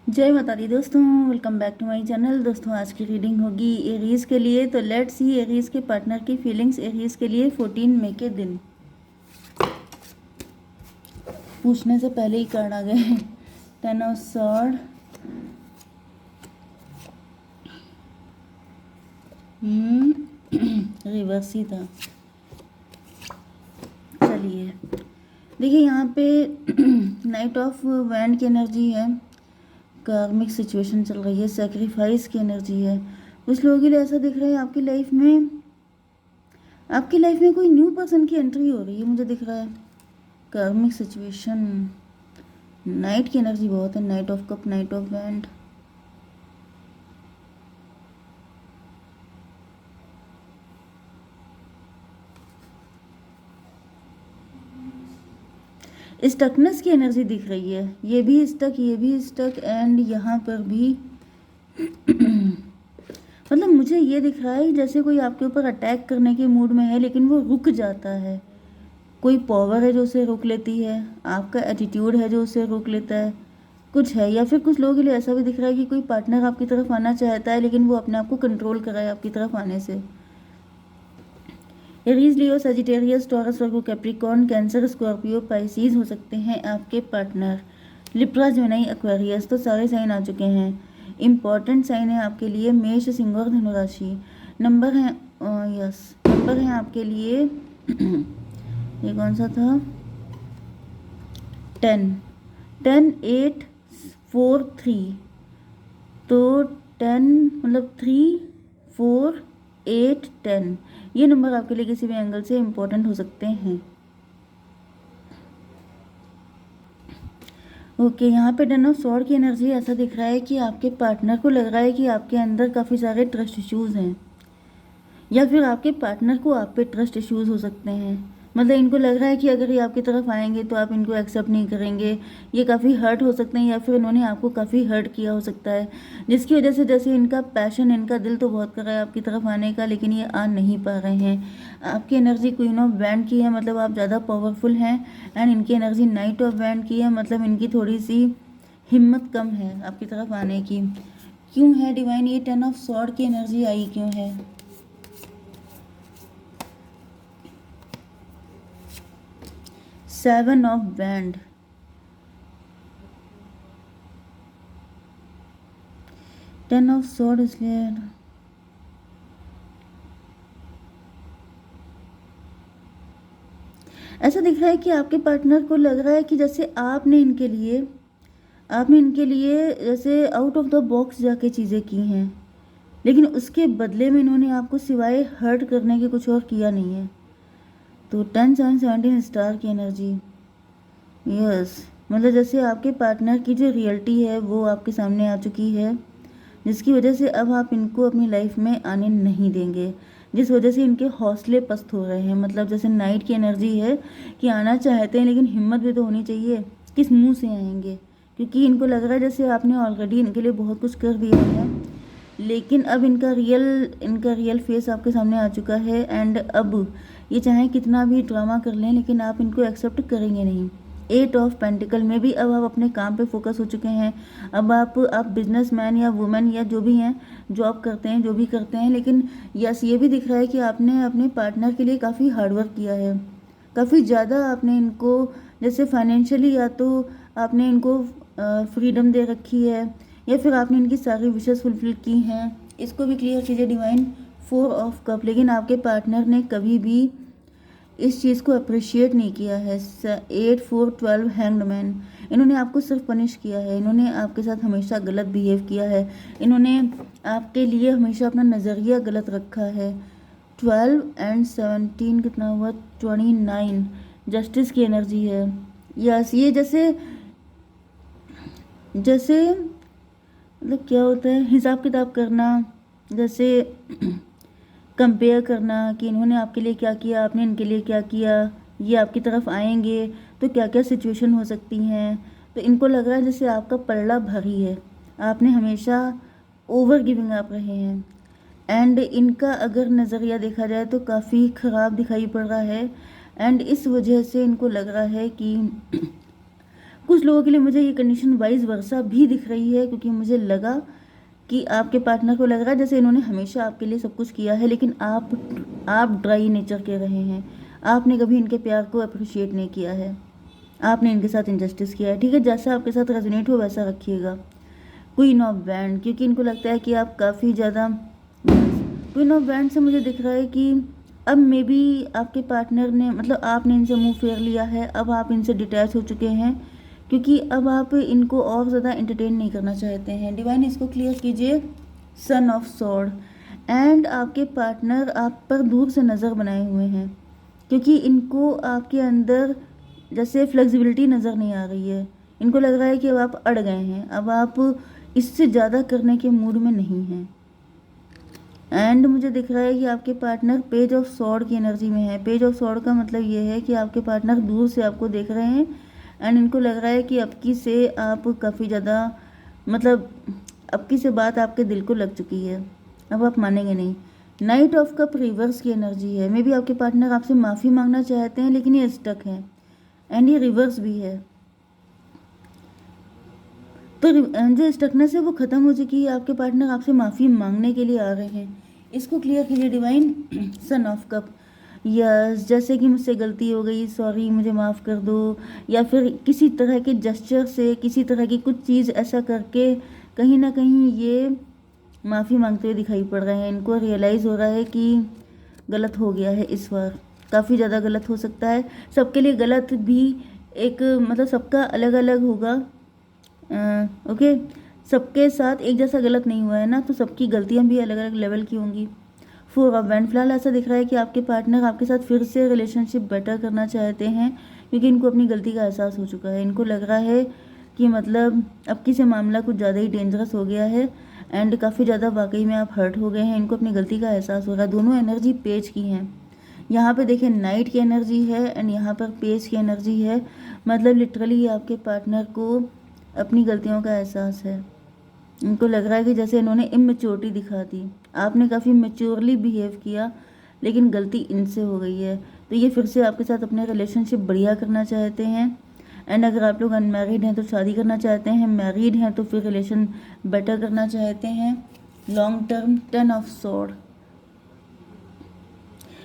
जय माता दी दोस्तों, welcome back to my channel. दोस्तों आज की रीडिंग होगी एरीज के लिए। तो लेट्स सी एरीज के पार्टनर की फीलिंग्स एरीज के लिए 14 मई के दिन। पूछने से पहले ही कार्ड आ गए। 10 ऑफ सॉर्ड, रिवर्स ही था। चलिए देखिए यहाँ पे नाइट ऑफ वैंड की एनर्जी है, कार्मिक सिचुएशन चल रही है, सेक्रीफाइस की एनर्जी है। कुछ लोगों के लिए ऐसा दिख रहा है आपकी लाइफ में कोई न्यू पर्सन की एंट्री हो रही है, मुझे दिख रहा है। कार्मिक सिचुएशन, नाइट की एनर्जी बहुत है, night of cup, night of wand. Stuckness की एनर्जी दिख रही है, ये भी स्टक एंड यहाँ पर भी मतलब मुझे ये दिख रहा है जैसे कोई आपके ऊपर अटैक करने के मूड में है लेकिन वो रुक जाता है। कोई पावर है जो उसे रोक लेती है, आपका एटीट्यूड है जो उसे रोक लेता है, कुछ है। या फिर कुछ लोगों के लिए ऐसा भी दिख रहा है कि कोई पार्टनर आपकी तरफ आना चाहता है लेकिन वो अपने आप को कंट्रोल कर रहा है आपकी तरफ आने से। एरीज, लियो, सजिटेरियस, टॉरस, वर्गो, कैप्रिकॉर्न, कैंसर, स्कॉर्पियो, पाइसीज हो सकते हैं आपके पार्टनर। लिब्रा, जेमिनी, एक्वेरियस, तो सारे साइन आ चुके हैं। इम्पॉर्टेंट साइन है आपके लिए मेष, सिंह और धनु राशि। नंबर है नंबर है आपके लिए ये कौन सा था? 10, 10, 8, 4, 3। तो 10 मतलब 3, 4, 8, 10, ये नंबर आपके लिए किसी भी एंगल से इम्पोर्टेंट हो सकते हैं। ओके, यहाँ पे 10 ऑफ सॉर्ड की एनर्जी ऐसा दिख रहा है कि आपके पार्टनर को लग रहा है कि आपके अंदर काफ़ी सारे ट्रस्ट इश्यूज़ हैं, या फिर आपके पार्टनर को आप पे ट्रस्ट इश्यूज़ हो सकते हैं। मतलब इनको लग रहा है कि अगर ये आपकी तरफ आएंगे तो आप इनको एक्सेप्ट नहीं करेंगे, ये काफ़ी हर्ट हो सकते हैं, या फिर इन्होंने आपको काफ़ी हर्ट किया हो सकता है, जिसकी वजह से जैसे इनका पैशन, इनका दिल तो बहुत कर रहा है आपकी तरफ आने का लेकिन ये आ नहीं पा रहे हैं। आपकी एनर्जी क्वीन ऑफ वैंड की है, मतलब आप ज़्यादा पावरफुल हैं। एंड इनकी एनर्जी नाइट ऑफ वैंड की है, मतलब इनकी थोड़ी सी हिम्मत कम है आपकी तरफ आने की। क्यों है डिवाइन ये 10 ऑफ सॉर्ड की एनर्जी आई क्यों है? 7 ऑफ वैंड, 10 ऑफ सॉर्ड, इसलिए ऐसा दिख रहा है कि आपके पार्टनर को लग रहा है कि जैसे आपने इनके लिए जैसे आउट ऑफ द बॉक्स जाके चीज़ें की हैं, लेकिन उसके बदले में इन्होंने आपको सिवाय हर्ट करने के कुछ और किया नहीं है। तो 10, 7, 17 स्टार की एनर्जी, यस, मतलब जैसे आपके पार्टनर की जो रियलिटी है वो आपके सामने आ चुकी है, जिसकी वजह से अब आप इनको अपनी लाइफ में आने नहीं देंगे, जिस वजह से इनके हौसले पस्त हो रहे हैं। मतलब जैसे नाइट की एनर्जी है कि आना चाहते हैं लेकिन हिम्मत भी तो होनी चाहिए, किस मुंह से आएंगे, क्योंकि इनको लग रहा है जैसे आपने ऑलरेडी इनके लिए बहुत कुछ कर दिया है, लेकिन अब इनका रियल फेस आपके सामने आ चुका है। एंड अब ये चाहे कितना भी ड्रामा कर लें लेकिन आप इनको एक्सेप्ट करेंगे नहीं। 8 ऑफ पेंटिकल में भी अब आप अपने काम पे फोकस हो चुके हैं। अब आप बिजनेसमैन या वुमेन या जो भी हैं, जॉब करते हैं, जो भी करते हैं, लेकिन यस ये भी दिख रहा है कि आपने अपने पार्टनर के लिए काफ़ी हार्डवर्क किया है, काफ़ी ज़्यादा आपने इनको जैसे फाइनेंशियली या तो आपने इनको फ्रीडम दे रखी है या फिर आपने इनकी सारी विशेस फुलफिल की हैं। इसको भी क्लियर कीजिए डिवाइन। 4 ऑफ कप, लेकिन आपके पार्टनर ने कभी भी इस चीज़ को अप्रिशिएट नहीं किया है। 8, 4, 12 हैंग्ड मैन, इन्होंने आपको सिर्फ पनिश किया है, इन्होंने आपके साथ हमेशा गलत बिहेव किया है, इन्होंने आपके लिए हमेशा अपना नज़रिया गलत रखा है। 12 एंड 17 कितना हुआ? 29, जस्टिस की एनर्जी है। यस, ये जैसे जैसे मतलब क्या होता है, हिसाब किताब करना, जैसे कंपेयर करना कि इन्होंने आपके लिए क्या किया, आपने इनके लिए क्या किया, ये आपकी तरफ आएंगे तो क्या क्या सिचुएशन हो सकती हैं। तो इनको लग रहा है जैसे आपका पलड़ा भारी है, आपने हमेशा ओवर गिविंग आप रहे हैं। एंड इनका अगर नज़रिया देखा जाए तो काफ़ी ख़राब दिखाई पड़ रहा है। एंड इस वजह से इनको लग रहा है कि कुछ लोगों के लिए मुझे ये कंडीशन वाइज वर्सा भी दिख रही है, क्योंकि मुझे लगा कि आपके पार्टनर को लग रहा है जैसे इन्होंने हमेशा आपके लिए सब कुछ किया है, लेकिन आप ड्राई नेचर के रहे हैं। आपने कभी इनके प्यार को अप्रिशिएट नहीं किया है, आपने इनके साथ इनजस्टिस किया है। ठीक है, जैसा आपके साथ रेजोनेट हो वैसा रखिएगा। क्वीन ऑफ वैंड, क्योंकि इनको लगता है कि आप काफ़ी ज़्यादा, क्वीन ऑफ वैंड से मुझे दिख रहा है कि अब मे बी आपके पार्टनर ने, मतलब आपने इनसे मुंह फेर लिया है, अब आप इनसे डिटैच हो चुके हैं, क्योंकि अब आप इनको और ज़्यादा एंटरटेन नहीं करना चाहते हैं। डिवाइन इसको क्लियर कीजिए। सन ऑफ सॉर्ड, एंड आपके पार्टनर आप पर दूर से नज़र बनाए हुए हैं, क्योंकि इनको आपके अंदर जैसे फ्लेक्सिबिलिटी नज़र नहीं आ रही है। इनको लग रहा है कि अब आप अड़ गए हैं, अब आप इससे ज़्यादा करने के मूड में नहीं हैं। एंड मुझे दिख रहा है कि आपके पार्टनर पेज ऑफ सॉर्ड की एनर्जी में है। पेज ऑफ सॉर्ड का मतलब ये है कि आपके पार्टनर दूर से आपको देख रहे हैं, एंड इनको लग रहा है कि अबकी से आप काफ़ी ज़्यादा, मतलब अबकी से बात आपके दिल को लग चुकी है, अब आप मानेंगे नहीं। नाइट ऑफ कप रिवर्स की एनर्जी है। मे बी आपके पार्टनर आपसे माफ़ी मांगना चाहते हैं, लेकिन ये स्टक है, एंड ये रिवर्स भी है। तो जो स्टकनेस है वो ख़त्म हो चुकी है, आपके पार्टनर आपसे माफ़ी मांगने के लिए आ रहे हैं। इसको क्लियर कीजिए divine. Son of cup, yes, जैसे कि मुझसे गलती हो गई, सॉरी, मुझे माफ़ कर दो, या फिर किसी तरह के जेस्चर से, किसी तरह की कुछ चीज़ ऐसा करके कहीं ना कहीं ये माफ़ी मांगते हुए दिखाई पड़ रहे हैं। इनको रियलाइज़ हो रहा है कि गलत हो गया है, इस बार काफ़ी ज़्यादा गलत हो सकता है। सबके लिए गलत भी एक, मतलब सबका अलग अलग होगा। ओके, सबके साथ एक जैसा गलत नहीं हुआ है ना, तो सबकी गलतियां भी अलग अलग लेवल की होंगी। फोर ऑफ वैंड, फिलहाल ऐसा दिख रहा है कि आपके पार्टनर आपके साथ फिर से रिलेशनशिप बेटर करना चाहते हैं, क्योंकि इनको अपनी गलती का एहसास हो चुका है। इनको लग रहा है कि मतलब अब की से मामला कुछ ज़्यादा ही डेंजरस हो गया है, एंड काफ़ी ज़्यादा वाकई में आप हर्ट हो गए हैं। इनको अपनी गलती का एहसास हो रहा है। दोनों एनर्जी पेज की हैं। यहाँ पे देखिए नाइट की एनर्जी है, एंड यहाँ पर पेज की एनर्जी है। मतलब लिटरली आपके पार्टनर को अपनी गलतियों का एहसास है। इनको लग रहा है कि जैसे इन्होंने इमेच्योरिटी दिखा दी, आपने काफ़ी मेच्योरली बिहेव किया, लेकिन गलती इनसे हो गई है। तो ये फिर से आपके साथ अपने रिलेशनशिप बढ़िया करना चाहते हैं। एंड अगर आप लोग अनमैरिड हैं तो शादी करना चाहते हैं, मैरिड हैं तो फिर रिलेशन बेटर करना चाहते हैं, long term. Ten of sword,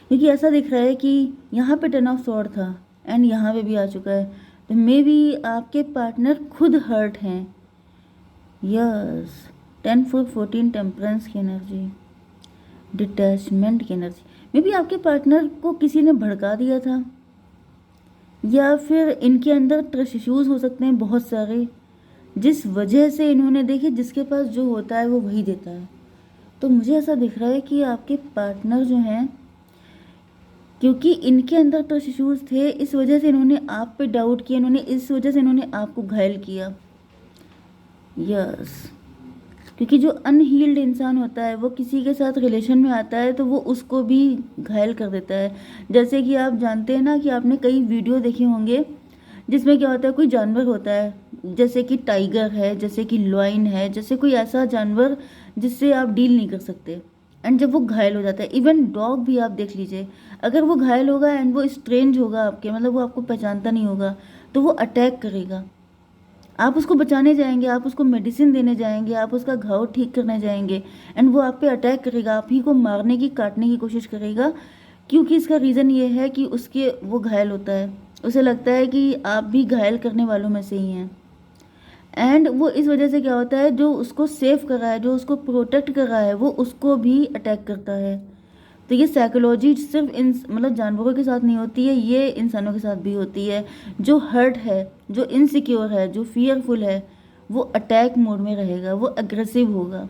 क्योंकि ऐसा दिख रहा है कि यहाँ पे टेन ऑफ सॉर्ड था एंड यहाँ पे भी आ चुका है, तो मे बी आपके पार्टनर खुद हर्ट हैं। यस, 10 4 14 टेम्परेंस की एनर्जी, डिटैचमेंट की एनर्जी। मे बी आपके पार्टनर को किसी ने भड़का दिया था, या फिर इनके अंदर ट्रस्ट इश्यूज हो सकते हैं बहुत सारे, जिस वजह से इन्होंने, देखिए जिसके पास जो होता है वो वही देता है। तो मुझे ऐसा दिख रहा है कि आपके पार्टनर जो हैं, क्योंकि इनके अंदर ट्रस्ट इश्यूज थे, इस वजह से इन्होंने आप पे डाउट किया, इन्होंने इस वजह से इन्होंने आपको घायल किया। यस, क्योंकि जो अनहील्ड इंसान होता है वो किसी के साथ रिलेशन में आता है तो वो उसको भी घायल कर देता है। जैसे कि आप जानते हैं ना कि आपने कई वीडियो देखे होंगे जिसमें क्या होता है, कोई जानवर होता है जैसे कि टाइगर है, जैसे कि लॉयन है, जैसे कोई ऐसा जानवर जिससे आप डील नहीं कर सकते, एंड जब वो घायल हो जाता है, इवन डॉग भी आप देख लीजिए, अगर वो घायल होगा एंड वो स्ट्रेंज होगा आपके, मतलब वो आपको पहचानता नहीं होगा, तो वो अटैक करेगा। आप उसको बचाने जाएंगे, आप उसको मेडिसिन देने जाएंगे, आप उसका घाव ठीक करने जाएंगे, एंड वो आप पे अटैक करेगा, आप ही को मारने की, काटने की कोशिश करेगा, क्योंकि इसका रीज़न ये है कि उसके वो घायल होता है, उसे लगता है कि आप भी घायल करने वालों में से ही हैं। एंड वो इस वजह से क्या होता है, जो उसको सेव कर रहा है, जो उसको प्रोटेक्ट कर रहा है, वो उसको भी अटैक करता है। तो ये साइकोलॉजी सिर्फ इन, मतलब जानवरों के साथ नहीं होती है, ये इंसानों के साथ भी होती है। जो हर्ट है, जो इनसिक्योर है, जो फियरफुल है, वो अटैक मोड में रहेगा, वो अग्रेसिव होगा।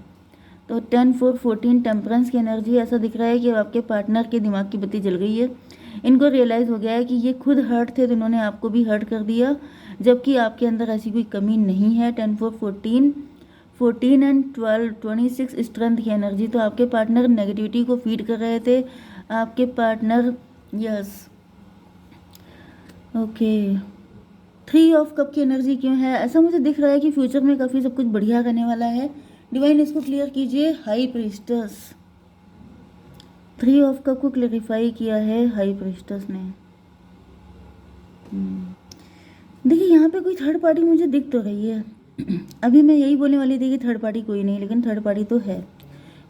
तो 10 4 14 टेम्परेंस की एनर्जी, ऐसा दिख रहा है कि आपके पार्टनर के दिमाग की बत्ती जल गई है। इनको रियलाइज़ हो गया है कि ये खुद हर्ट थे तो इन्होंने आपको भी हर्ट कर दिया, जबकि आपके अंदर ऐसी कोई कमी नहीं है। 10 4 14 14 एंड 12 26 स्ट्रेंथ की एनर्जी। तो आपके पार्टनर नेगेटिविटी को फीड कर रहे थे, आपके partner. Yes, okay. 3 of cup की एनर्जी क्यों है? ऐसा मुझे दिख रहा है कि फ्यूचर में काफ़ी सब कुछ बढ़िया रहने वाला है। डिवाइन इसको क्लियर कीजिए। हाई प्रीस्टस, 3 ऑफ कप को क्लैरिफाई किया है हाई प्रीस्टस ने। देखिए यहाँ पे कोई थर्ड पार्टी मुझे दिख तो रही है। अभी मैं यही बोलने वाली थी कि थर्ड पार्टी कोई नहीं, लेकिन थर्ड पार्टी तो है।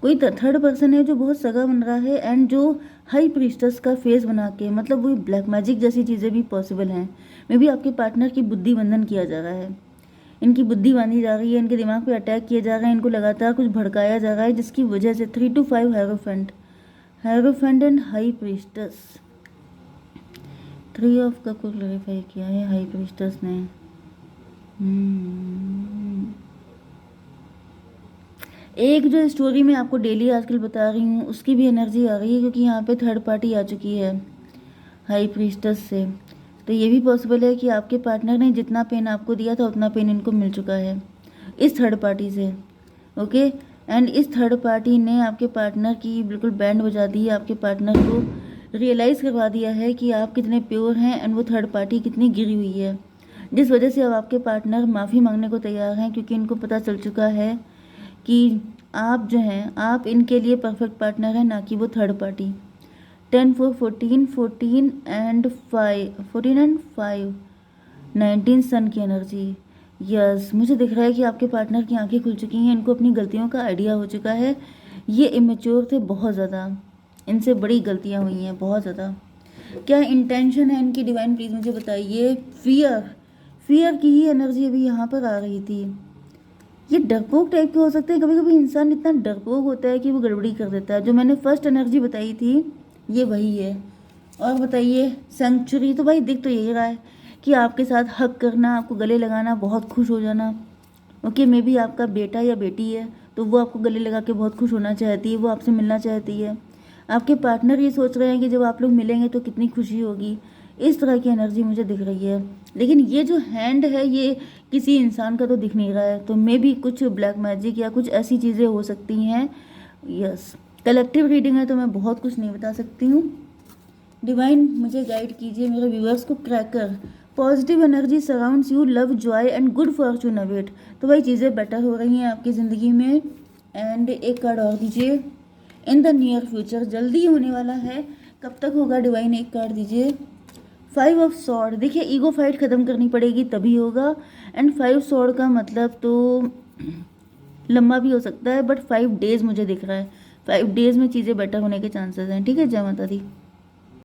कोई थर्ड पर्सन है जो बहुत सगा बन रहा है, एंड जो हाई प्रीस्टस का फेस बना के, मतलब वही ब्लैक मैजिक जैसी चीज़ें भी पॉसिबल हैं। मे बी आपके पार्टनर की बुद्धि बंधन किया जा रहा है, इनकी बुद्धि बांधी जा रही है, इनके दिमाग पे अटैक किया जा रहा है, इनको लगातार कुछ भड़काया जा रहा है, जिसकी वजह से 3 to 5 hierophant and high प्रीस्टस। 3 of cup को क्लैरिफाई किया है हाई प्रीस्टस ने। एक जो स्टोरी मैं आपको डेली आजकल बता रही हूँ उसकी भी एनर्जी आ रही है, क्योंकि यहाँ पे थर्ड पार्टी आ चुकी है हाई प्रीस्टस से। तो ये भी पॉसिबल है कि आपके पार्टनर ने जितना पेन आपको दिया था उतना पेन इनको मिल चुका है इस थर्ड पार्टी से। ओके, एंड इस थर्ड पार्टी ने आपके पार्टनर की बिल्कुल बैंड बजा दी है, आपके पार्टनर को रियलाइज़ करवा दिया है कि आप कितने प्योर हैं एंड वो थर्ड पार्टी कितनी गिरी हुई है, जिस वजह से अब आपके पार्टनर माफ़ी मांगने को तैयार हैं, क्योंकि इनको पता चल चुका है कि आप जो हैं, आप इनके लिए परफेक्ट पार्टनर हैं, ना कि वो थर्ड पार्टी। 10 4 14 14 एंड 5 19 सन की एनर्जी। यस, मुझे दिख रहा है कि आपके पार्टनर की आंखें खुल चुकी हैं, इनको अपनी गलतियों का आइडिया हो चुका है। ये इमेच्योर थे बहुत ज़्यादा, इनसे बड़ी गलतियां हुई हैं बहुत ज़्यादा। क्या इंटेंशन है इनकी, डिवाइन प्लीज़ मुझे बताइए। फियर की ही एनर्जी अभी यहाँ पर आ रही थी। ये डरपोक टाइप के हो सकते हैं, कभी कभी इंसान इतना डरपोक होता है कि वो गड़बड़ी कर देता है। जो मैंने फर्स्ट एनर्जी बताई थी ये वही है। और बताइए सेंचुरी, तो भाई दिख तो यही रहा है कि आपके साथ हक करना, आपको गले लगाना, बहुत खुश हो जाना। ओके, मे बी आपका बेटा या बेटी है तो वो आपको गले लगा के बहुत खुश होना चाहती है, वो आपसे मिलना चाहती है। आपके पार्टनर ये सोच रहे हैं कि जब आप लोग मिलेंगे तो कितनी खुशी होगी। इस तरह की एनर्जी मुझे दिख रही है। लेकिन ये जो हैंड है ये किसी इंसान का तो दिख नहीं रहा है, तो मे बी कुछ ब्लैक मैजिक या कुछ ऐसी चीज़ें हो सकती हैं। यस, कलेक्टिव रीडिंग है तो मैं बहुत कुछ नहीं बता सकती हूँ। डिवाइन मुझे गाइड कीजिए, मेरे व्यूअर्स को cracker. Positive energy surrounds you, love Joy and good Fortune await. तो भाई चीज़ें बेटर हो रही हैं आपकी ज़िंदगी में। एंड एक कार्ड और दीजिए। इन द नियर फ्यूचर, जल्दी होने वाला है। कब तक होगा डिवाइन, एक कार्ड दीजिए। 5 ऑफ सॉर्ड, देखिए ईगो फाइट ख़त्म करनी पड़ेगी तभी होगा। एंड 5 सॉर्ड का मतलब तो लंबा भी हो सकता है, बट 5 डेज़ मुझे दिख रहा है। 5 डेज़ में चीज़ें बेटर होने के चांसेस हैं। ठीक है, जय माता दी।